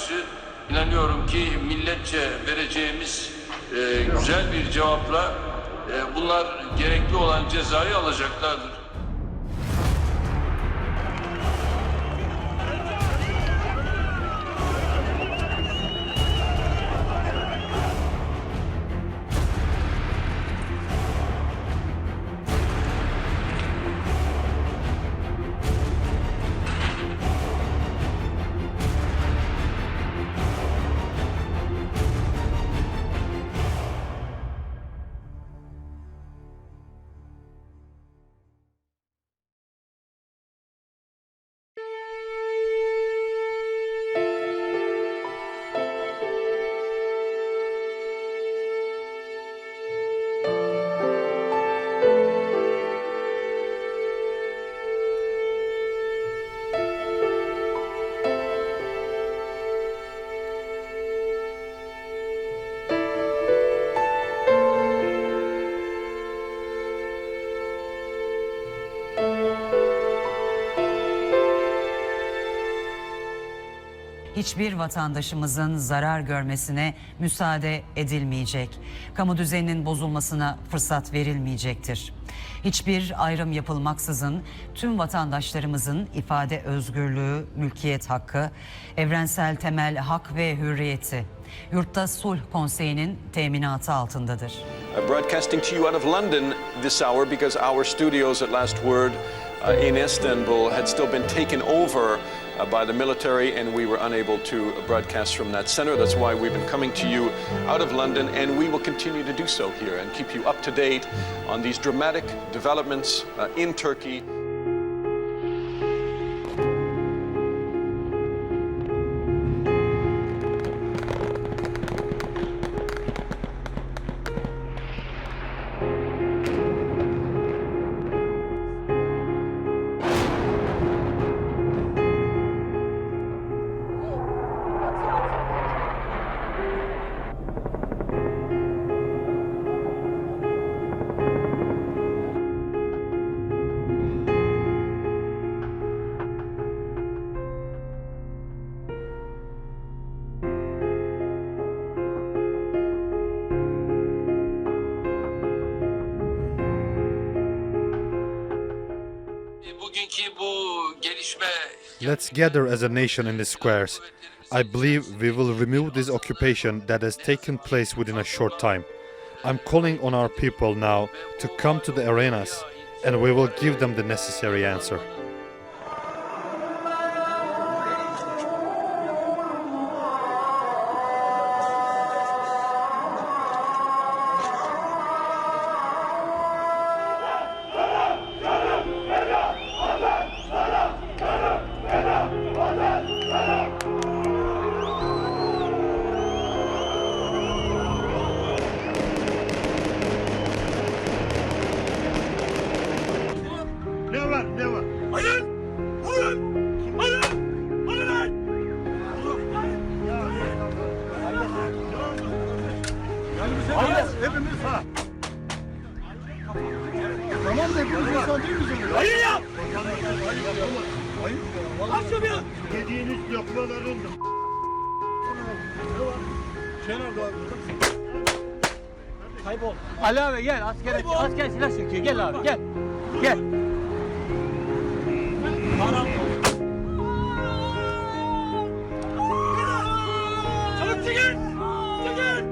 karşı inanıyorum ki milletçe vereceğimiz güzel bir cevapla bunlar gerekli olan cezayı alacaklardır. Hiçbir vatandaşımızın zarar görmesine müsaade edilmeyecek. Kamu düzeninin bozulmasına fırsat verilmeyecektir. Hiçbir ayrım yapılmaksızın tüm vatandaşlarımızın ifade özgürlüğü, mülkiyet hakkı, evrensel temel hak ve hürriyeti Yurtta Sulh Konseyi'nin teminatı altındadır. Broadcasting to you out of London this hour because our studios at Last Word in Istanbul had still been taken over by the military, and we were unable to broadcast from that center. That's why we've been coming to you out of London, and we will continue to do so here and keep you up to date on these dramatic developments in Turkey. Let's gather as a nation in the squares. I believe we will remove this occupation that has taken place within a short time. I'm calling on our people now to come to the arenas, and we will give them the necessary answer. Hepimiz ha. Tamam da hepimiz insan değil miyiz? Hayır ya! Hayır. Açamıyor. Yediğiniz lokmaların Kenarda abi. Kaybol. Ali abi gel, asker silah çekiyor. Gel abi, gel. Gel. Haram. Çabuk çekil! Çekil!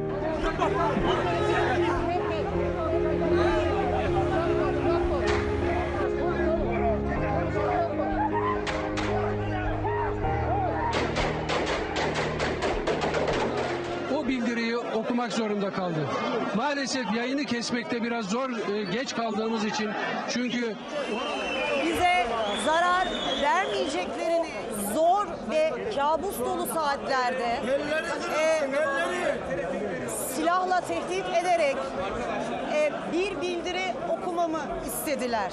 O bildiriyi okumak zorunda kaldı. Maalesef yayını kesmekte biraz zor, geç kaldığımız için. Çünkü bize zarar vermeyeceklerini zor ve kabus dolu saatlerde silahla tehdit ederek bir bildiri okumamı istediler.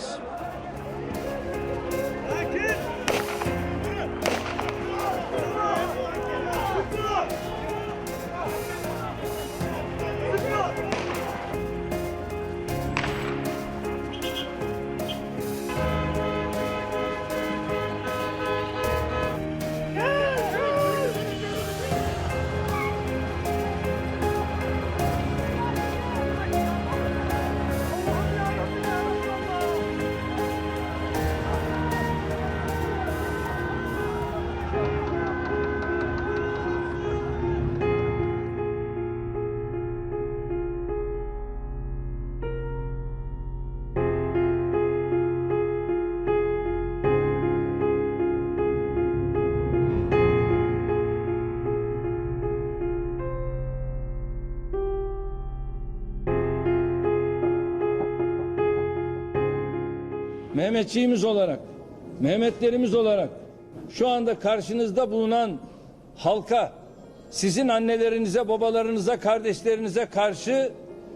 Mehmetçiğimiz olarak, Mehmetlerimiz olarak şu anda karşınızda bulunan halka, sizin annelerinize, babalarınıza, kardeşlerinize karşı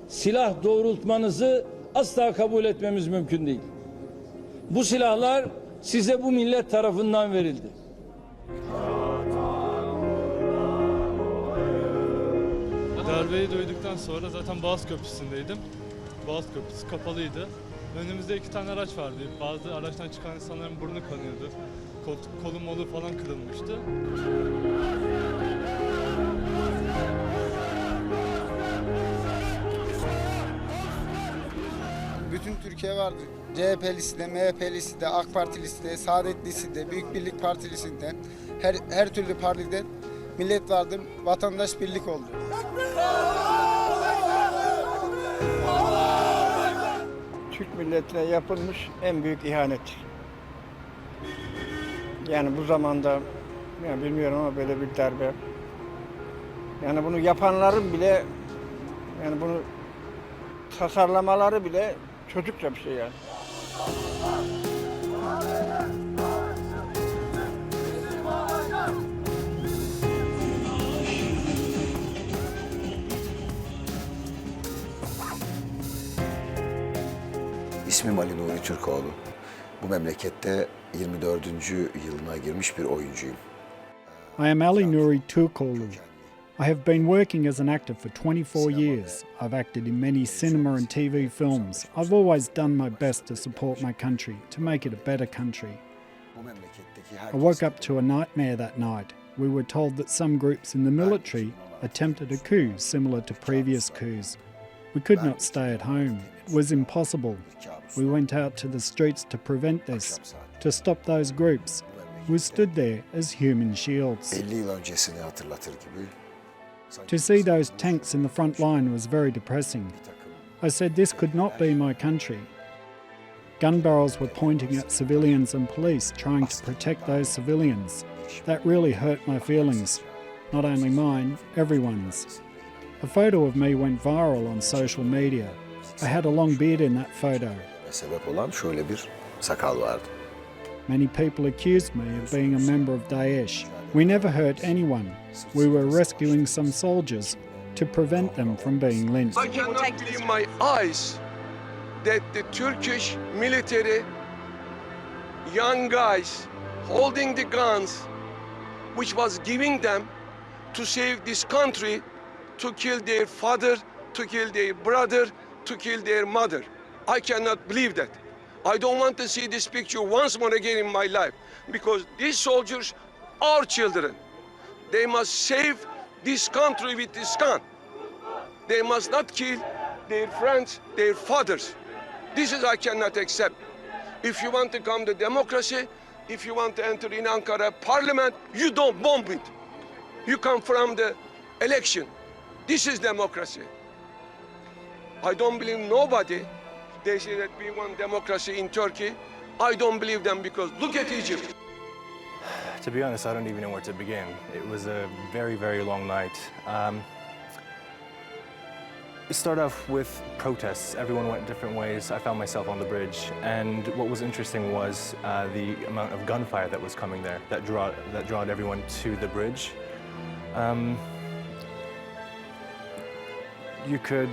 silah doğrultmanızı asla kabul etmemiz mümkün değil. Bu silahlar size bu millet tarafından verildi. Darbeyi duyduktan sonra zaten Boğaz Köprüsü'ndeydim. Boğaz Köprüsü kapalıydı. Önümüzde 2 tane araç vardı. Bazı araçtan çıkan insanların burnu kanıyordu. Kolu molu falan kırılmıştı. Bütün Türkiye vardı. CHP'lisi de, MHP'lisi de, AK Partilisi de, Saadetlisi de, Büyük Birlik Partilisi de, her türlü partide millet vardı. Vatandaş birlik oldu. Türk milletine yapılmış en büyük ihanet. Yani bu zamanda, yani bilmiyorum ama böyle bir darbe. Yani bunu yapanların bile, yani bunu tasarlamaları bile çocukça bir şey yani. İsmim Ali Nuri Türkoğlu. Bu memlekette 24. yılına girmiş bir oyuncuyum. I am Ali Nuri Turkoğlu. I have been working as an actor for 24 years. I've acted in many cinema and TV films. I've always done my best to support my country, to make it a better country. I woke up to a nightmare that night. We were told that some groups in the military attempted a coup similar to previous coups. We could not stay at home. It was impossible. We went out to the streets to prevent this, to stop those groups. We stood there as human shields. 50 yıl öncesini hatırlatır gibi. To see those tanks in the front line was very depressing. I said this could not be my country. Gun barrels were pointing at civilians and police, trying to protect those civilians. That really hurt my feelings. Not only mine, everyone's. A photo of me went viral on social media. I had a long beard in that photo. Sebep olan şöyle bir sakal vardı. Many people accused me of being a member of Daesh. We never hurt anyone. We were rescuing some soldiers to prevent them from being lynched. I cannot believe my eyes that the Turkish military, young guys holding the guns, which was giving them to save this country, to kill their father, to kill their brother, to kill their mother. I cannot believe that. I don't want to see this picture once more again in my life, because these soldiers are children. They must save this country with this gun. They must not kill their friends, their fathers. This is I cannot accept. If you want to come to democracy, if you want to enter in Ankara parliament, you don't bomb it. You come from the election. This is democracy. I don't believe nobody. They say that we want democracy in Turkey. I don't believe them, because look at Egypt. To be honest, I don't even know where to begin. It was a very, very long night. It started off with protests. Everyone went different ways. I found myself on the bridge, and what was interesting was the amount of gunfire that was coming there, that drawed everyone to the bridge. You could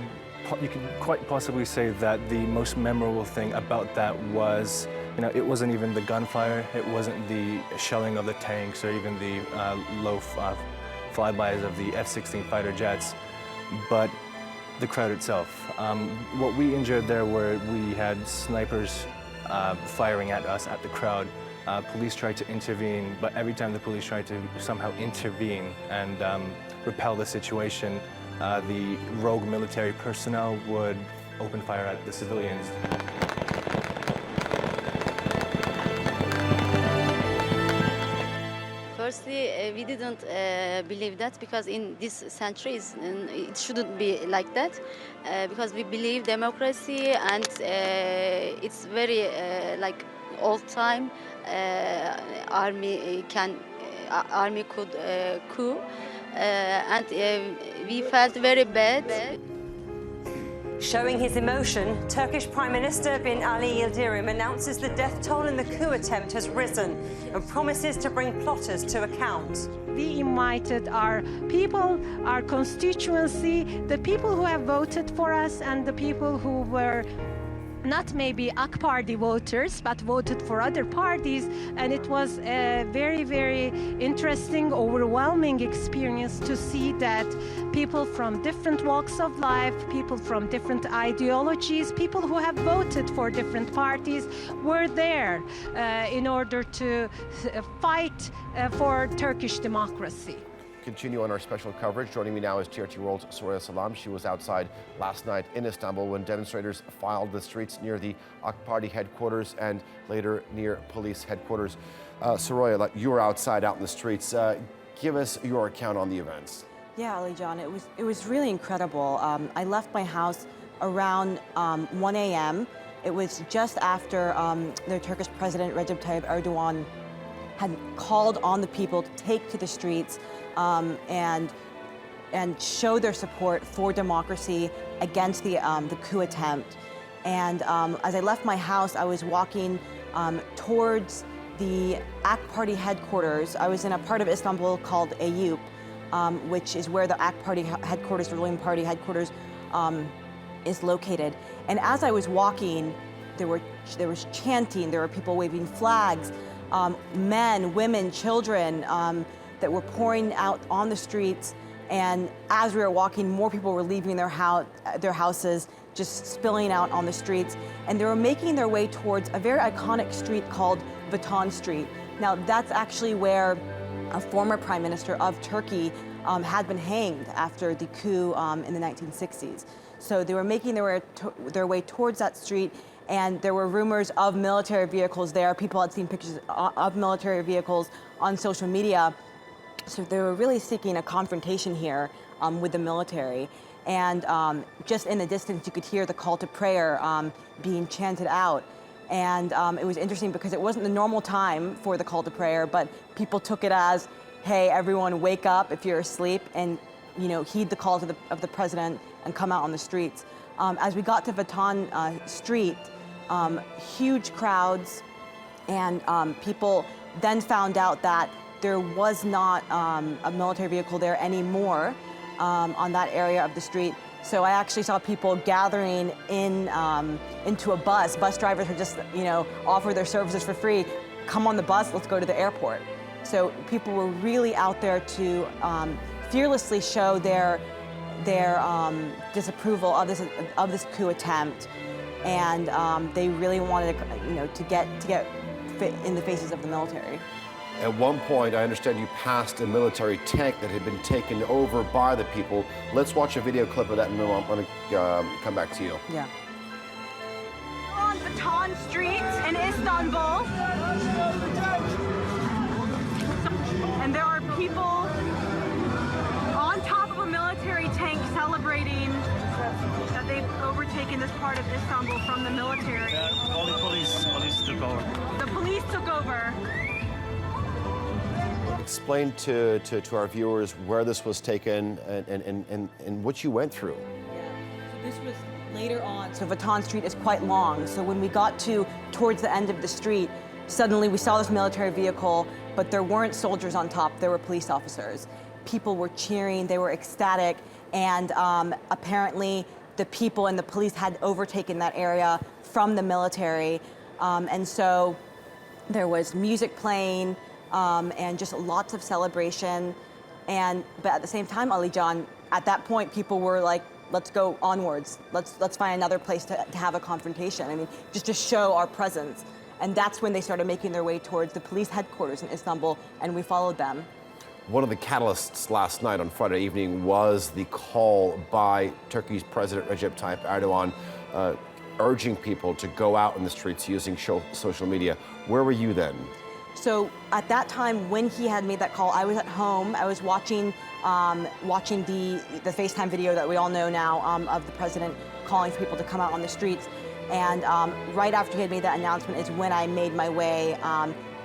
quite possibly say that the most memorable thing about that was, it wasn't even the gunfire, it wasn't the shelling of the tanks or even the low flybys of the F-16 fighter jets, but the crowd itself. What we enjoyed there were we had snipers firing at us, at the crowd. Police tried to intervene, but every time the police tried to somehow intervene and repel the situation, the rogue military personnel would open fire at the civilians. Firstly, we didn't believe that, because in this centuries it shouldn't be like that, because we believe democracy, and it's very like old time. Army could coup, and we felt very bad. Showing his emotion, Turkish Prime Minister bin Ali Yildirim announces the death toll in the coup attempt has risen and promises to bring plotters to account. We invited our people, our constituency, the people who have voted for us and the people who were not maybe AK Party voters, but voted for other parties. And it was a very, very interesting, overwhelming experience to see that people from different walks of life, people from different ideologies, people who have voted for different parties were there in order to fight for Turkish democracy. Continue on our special coverage. Joining me now is TRT World's Soraya Salam. She was outside last night in Istanbul when demonstrators filed the streets near the AK Party headquarters and later near police headquarters. Soraya, you were outside, out in the streets. Give us your account on the events. Yeah, Ali John, it was really incredible. I left my house around 1 a.m. It was just after the Turkish President Recep Tayyip Erdogan had called on the people to take to the streets and show their support for democracy against the coup attempt. And as I left my house, I was walking towards the AK Party headquarters. I was in a part of Istanbul called Eyüp, which is where the AK Party headquarters, the ruling party headquarters, is located. And as I was walking, there was chanting, there were people waving flags, men, women, children, that were pouring out on the streets. And as we were walking, more people were leaving their houses, just spilling out on the streets. And they were making their way towards a very iconic street called Vatan Street. Now, that's actually where a former prime minister of Turkey had been hanged after the coup in the 1960s. So they were making their way towards that street, and there were rumors of military vehicles there. People had seen pictures of military vehicles on social media. So they were really seeking a confrontation here with the military. And just in the distance, you could hear the call to prayer being chanted out. And it was interesting because it wasn't the normal time for the call to prayer, but people took it as, hey, everyone wake up if you're asleep and heed the calls of the president and come out on the streets. As we got to Vatan Street, huge crowds, and people then found out that there was not a military vehicle there anymore on that area of the street. So I actually saw people gathering into a bus. Bus drivers would just, offer their services for free. Come on the bus, let's go to the airport. So people were really out there to fearlessly show their disapproval of this coup attempt, and they really wanted to get in the faces of the military. At one point, I understand you passed a military tank that had been taken over by the people. Let's watch a video clip of that, and then I'm going to come back to you. Yeah. We're on Vatan Street in Istanbul, and there are people on top of a military tank celebrating that they've overtaken this part of Istanbul from the military. Police took over. The police took over. Explain to our viewers where this was taken and what you went through. So this was later on. So Vatan Street is quite long. So when we got towards the end of the street, suddenly we saw this military vehicle, but there weren't soldiers on top, there were police officers. People were cheering, they were ecstatic, and apparently the people and the police had overtaken that area from the military. And so there was music playing, and just lots of celebration. But at the same time, Ali John, at that point, people were like, let's go onwards. Let's find another place to have a confrontation. I mean, just to show our presence. And that's when they started making their way towards the police headquarters in Istanbul, and we followed them. One of the catalysts last night on Friday evening was the call by Turkey's President Recep Tayyip Erdogan urging people to go out in the streets using social media. Where were you then? So at that time, when he had made that call, I was at home. I was watching the FaceTime video that we all know now of the president calling for people to come out on the streets. And right after he had made that announcement is when I made my way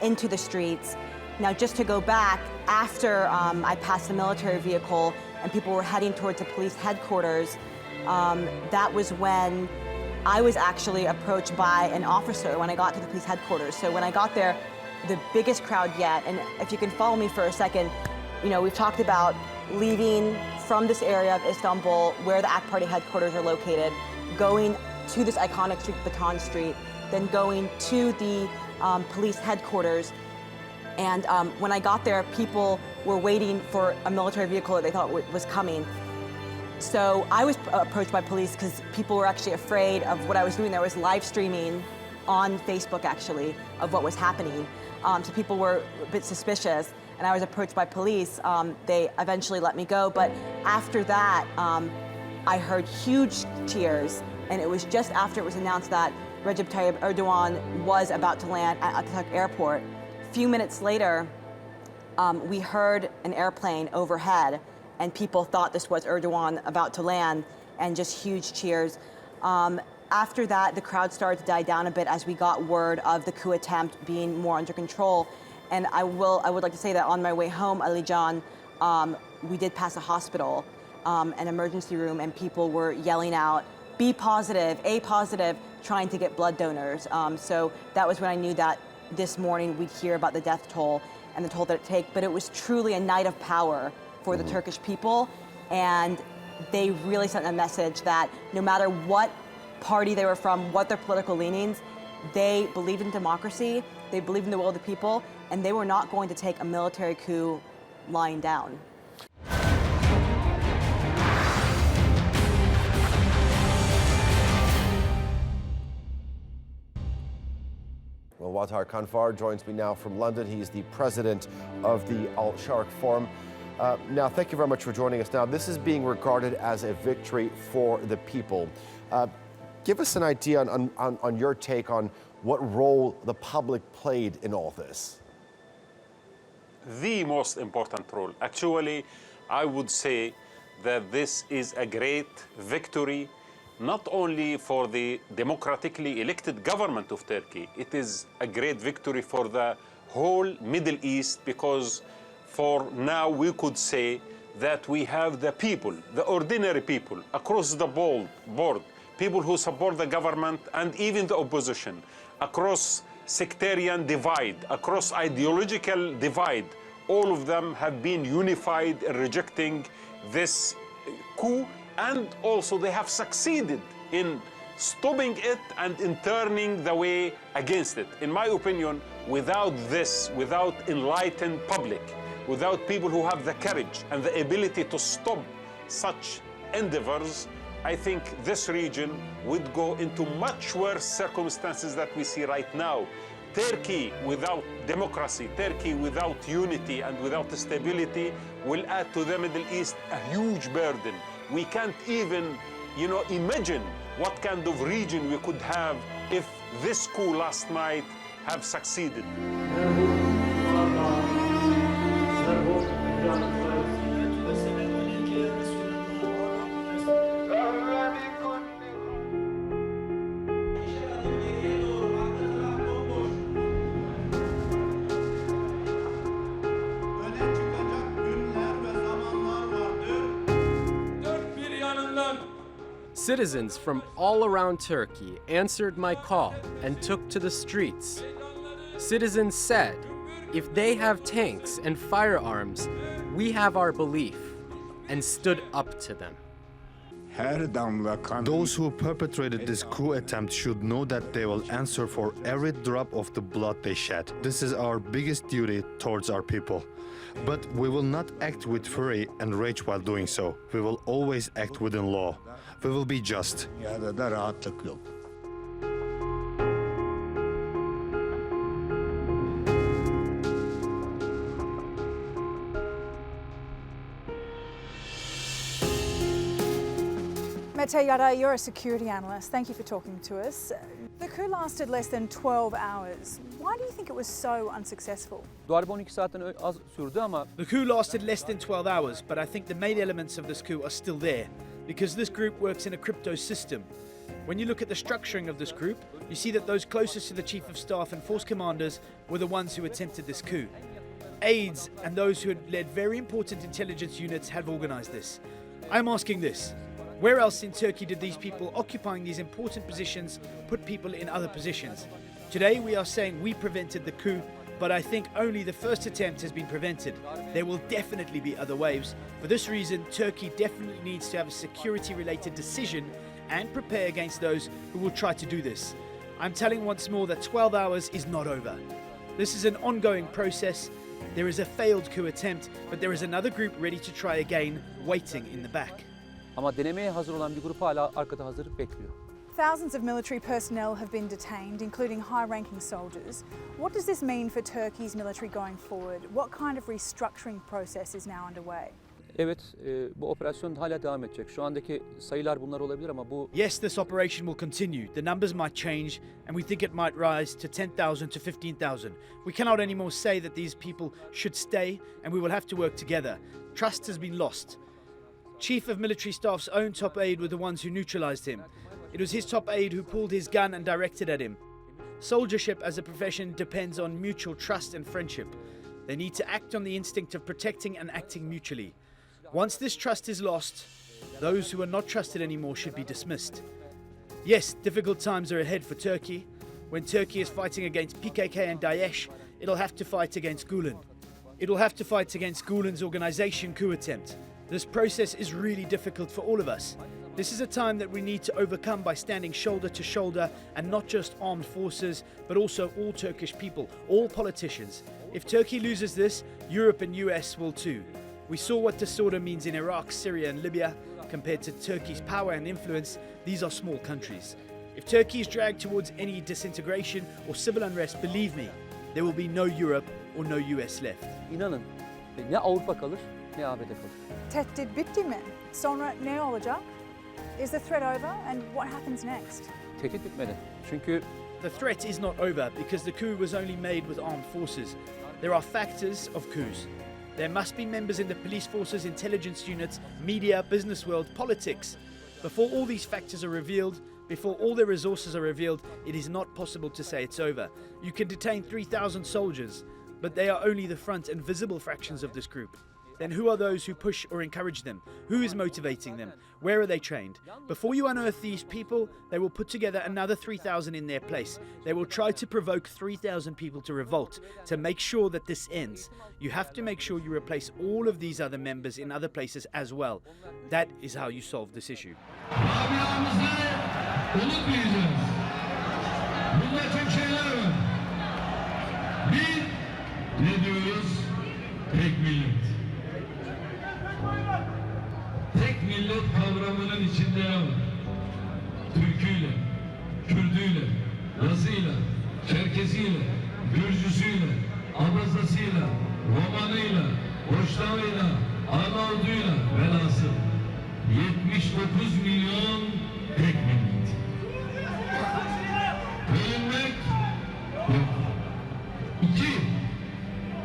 into the streets. Now, just to go back, after I passed the military vehicle and people were heading towards the police headquarters, that was when I was actually approached by an officer when I got to the police headquarters. So when I got there, the biggest crowd yet, and if you can follow me for a second, you know, we've talked about leaving from this area of Istanbul where the AK Party headquarters are located, going to this iconic street, Baton Street, then going to the police headquarters. And when I got there, people were waiting for a military vehicle that they thought was coming. So I was approached by police because people were actually afraid of what I was doing. There was live streaming on Facebook, actually, of what was happening. So people were a bit suspicious, and I was approached by police. They eventually let me go, but after that, I heard huge cheers, and it was just after it was announced that Recep Tayyip Erdogan was about to land at Atatürk Airport. A few minutes later, we heard an airplane overhead, and people thought this was Erdogan about to land, and just huge cheers. After that, the crowd started to die down a bit as we got word of the coup attempt being more under control. And I would like to say that on my way home, Ali Can, we did pass a hospital, an emergency room, and people were yelling out, "B positive, A positive," trying to get blood donors. So that was when I knew that this morning we'd hear about the death toll and the toll that it takes. But it was truly a night of power for the Turkish people, and they really sent a message that no matter what party they were from, what their political leanings, they believed in democracy, they believed in the will of the people, and they were not going to take a military coup lying down. Well, Waqar Kanfar joins me now from London. He's the president of the Al-Sharq Forum. Now, thank you very much for joining us. Now, this is being regarded as a victory for the people. Give us an idea on your take on what role the public played in all this. The most important role. Actually, I would say that this is a great victory, not only for the democratically elected government of Turkey, it is a great victory for the whole Middle East, because for now we could say that we have the people, the ordinary people across the board, people who support the government and even the opposition, across sectarian divide, across ideological divide, all of them have been unified in rejecting this coup, and also they have succeeded in stopping it and in turning the way against it. In my opinion, without this, without enlightened public, without people who have the courage and the ability to stop such endeavors, I think this region would go into much worse circumstances that we see right now. Turkey without democracy, Turkey without unity and without stability will add to the Middle East a huge burden. We can't even, imagine what kind of region we could have if this coup last night have succeeded. Citizens from all around Turkey answered my call and took to the streets. Citizens said, if they have tanks and firearms, we have our belief, and stood up to them. Those who perpetrated this coup attempt should know that they will answer for every drop of the blood they shed. This is our biggest duty towards our people. But we will not act with fury and rage while doing so. We will always act within law. We will be just. Mete Yara, you're a security analyst. Thank you for talking to us. The coup lasted less than 12 hours. Why do you think it was so unsuccessful? The coup lasted less than 12 hours, but I think the main elements of this coup are still there, because this group works in a crypto system. When you look at the structuring of this group, you see that those closest to the chief of staff and force commanders were the ones who attempted this coup. Aides and those who had led very important intelligence units have organized this. I'm asking this. Where else in Turkey did these people occupying these important positions put people in other positions? Today we are saying we prevented the coup, but I think only the first attempt has been prevented. There will definitely be other waves. For this reason, Turkey definitely needs to have a security-related decision and prepare against those who will try to do this. I'm telling once more that 12 hours is not over. This is an ongoing process. There is a failed coup attempt, but there is another group ready to try again, waiting in the back. Ama denemeye hazır olan bir grup hala arkada hazır bekliyor. Thousands of military personnel have been detained, including high-ranking soldiers. What does this mean for Turkey's military going forward? What kind of restructuring process is now underway? Evet, bu operasyon hala devam edecek. Şu andaki sayılar bunlar olabilir ama bu... Yes, this operation will continue. The numbers might change, and we think it might rise to 10,000 to 15,000. We cannot anymore say that these people should stay, and we will have to work together. Trust has been lost. Chief of Military Staff's own top aide were the ones who neutralized him. It was his top aide who pulled his gun and directed at him. Soldiership as a profession depends on mutual trust and friendship. They need to act on the instinct of protecting and acting mutually. Once this trust is lost, those who are not trusted anymore should be dismissed. Yes, difficult times are ahead for Turkey. When Turkey is fighting against PKK and Daesh, it'll have to fight against Gulen. It'll have to fight against Gulen's organization coup attempt. This process is really difficult for all of us. This is a time that we need to overcome by standing shoulder to shoulder, and not just armed forces, but also all Turkish people, all politicians. If Turkey loses this, Europe and US will too. We saw what disorder means in Iraq, Syria and Libya. Compared to Turkey's power and influence, these are small countries. If Turkey is dragged towards any disintegration or civil unrest, believe me, there will be no Europe or no US left. İnanın, ne Avrupa kalır, ne ABD kalır. Tehdit bitti mi? Sonra ne olacak? Is the threat over, and what happens next? Tehdit bitmedi. Çünkü the threat is not over because the coup was only made with armed forces. There are factors of coups. There must be members in the police forces, intelligence units, media, business world, politics. Before all these factors are revealed, before all the resources are revealed, it is not possible to say it's over. You can detain 3,000 soldiers, but they are only the front and visible fractions of this group. Then who are those who push or encourage them? Who is motivating them? Where are they trained? Before you unearth these people, they will put together another 3,000 in their place. They will try to provoke 3,000 people to revolt, to make sure that this ends. You have to make sure you replace all of these other members in other places as well. That is how you solve this issue. Tek millet kavramının içinde yer alır. Türküyle, Kürdüyle, Lazıyla, Çerkeziyle, Gürcüsüyle, Abazasıyla, Romanıyla, Boşnağıyla, Arnavuduyla velhasıl 79 milyon tek millet. Bölünmek yok. 2.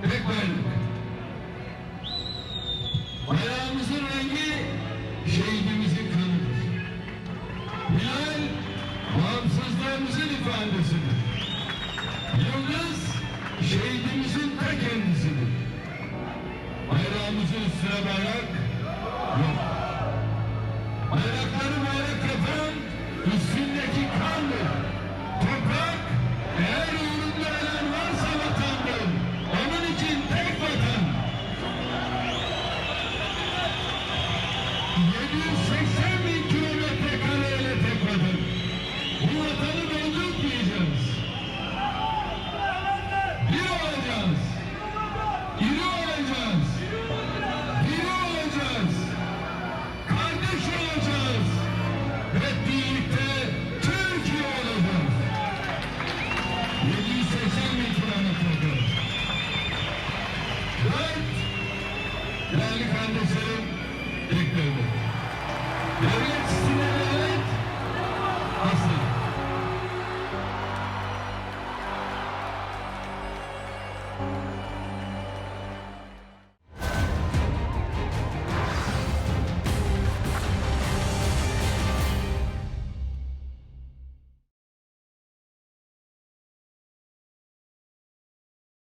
Tek bayrak. Bayrağımızın rengi şehidimizin kanıdır. Hilal, bağımsızlığımızın ifadesidir. Yıldız, şehidimizin ta kendisidir. Bayrağımızın üstüne bayrak yok. Bayrakları bayrak yapan üstündeki kandır. Toprak, eğer uğrunda ölen varsa vatandır. Onun için tek vatan. 780 bin kilometre kareyle tek vatan. Bu vatanı doldurtmayacağız. Bir olacağız. İri olacağız. Biri olacağız. Kardeş olacağız. Hep birlikte Türkiye olacağız.